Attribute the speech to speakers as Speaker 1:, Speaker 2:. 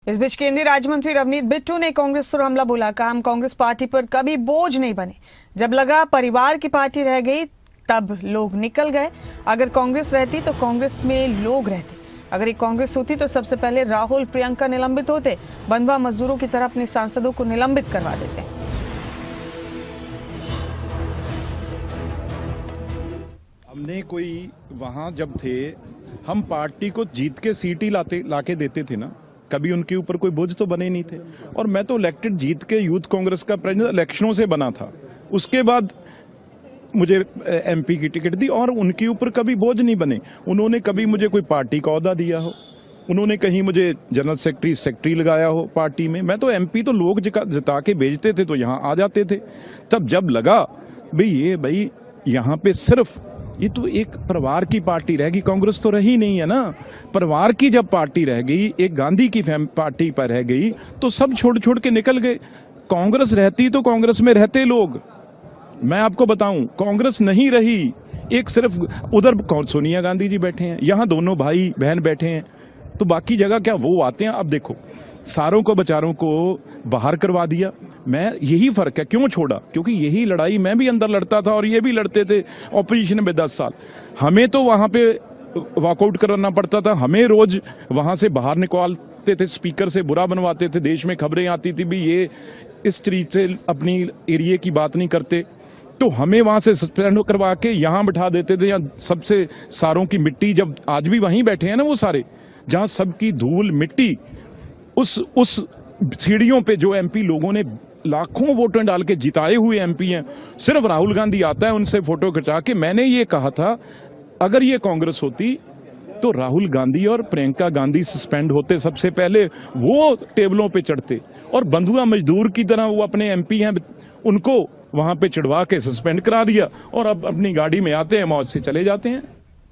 Speaker 1: इस बीच केंद्रीय राज्य मंत्री रवनीत बिट्टू ने कांग्रेस पर हमला बोला। कहा, हम कांग्रेस पार्टी पर कभी बोझ नहीं बने। जब लगा परिवार की पार्टी रह गई तब लोग निकल गए। अगर कांग्रेस रहती तो कांग्रेस में लोग रहते। अगर एक कांग्रेस होती तो सबसे पहले राहुल प्रियंका निलंबित होते। बंधुआ मजदूरों की तरह अपने सांसदों को निलंबित करवा देते।
Speaker 2: हमने कोई वहां जब थे, हम पार्टी को जीत के सीट ही लाके देते थे ना, कभी उनके ऊपर कोई बोझ तो बने नहीं थे। और मैं तो इलेक्टेड जीत के यूथ कांग्रेस का प्रेसिडेंट इलेक्शनों से बना था, उसके बाद मुझे एमपी की टिकट दी और उनके ऊपर कभी बोझ नहीं बने। उन्होंने कभी मुझे कोई पार्टी का ओहदा दिया हो, उन्होंने कहीं मुझे जनरल सेक्रेटरी लगाया हो पार्टी में। मैं तो एमपी तो लोग जिता के भेजते थे तो यहाँ आ जाते थे। तब जब लगा भाई यहाँ पे सिर्फ ये तो एक परिवार की पार्टी रहेगी, कांग्रेस तो रही नहीं है ना। परिवार की जब पार्टी रह गई, एक गांधी की पार्टी पर रह गई, तो सब छोड़ के निकल गए। कांग्रेस रहती तो कांग्रेस में रहते लोग। मैं आपको बताऊं, कांग्रेस नहीं रही, एक सिर्फ उधर सोनिया गांधी जी बैठे हैं, यहाँ दोनों भाई बहन बैठे हैं, तो बाकी जगह क्या वो आते हैं। अब देखो, सारों को बेचारों को बाहर करवा दिया। मैं यही फर्क है, क्यों छोड़ा? क्योंकि यही लड़ाई मैं भी अंदर लड़ता था और ये भी लड़ते थे ऑपोजिशन में 10 साल। हमें तो वहां पे वॉकआउट करना पड़ता था, हमें रोज वहां से बाहर निकालते थे, स्पीकर से बुरा बनवाते थे, देश में खबरें आती थी भी ये इस तरीके से अपनी एरिया की बात नहीं करते, तो हमें वहां से सस्पेंड करवा के यहाँ बिठा देते थे। यहाँ सबसे सारों की मिट्टी, जब आज भी वहीं बैठे हैं ना वो सारे, जहां सबकी धूल मिट्टी, उस सीढ़ियों पे जो एमपी लोगों ने लाखों वोटें डाल के जिताए हुए एमपी हैं, सिर्फ राहुल गांधी आता है उनसे फोटो खिंचा के। मैंने ये कहा था, अगर ये कांग्रेस होती तो राहुल गांधी और प्रियंका गांधी सस्पेंड होते सबसे पहले, वो टेबलों पे चढ़ते, और बंधुआ मजदूर की तरह वो अपने एमपी हैं उनको वहां पे चढ़वा के सस्पेंड करा दिया, और अब अपनी गाड़ी में आते हैं, मौज से चले जाते हैं।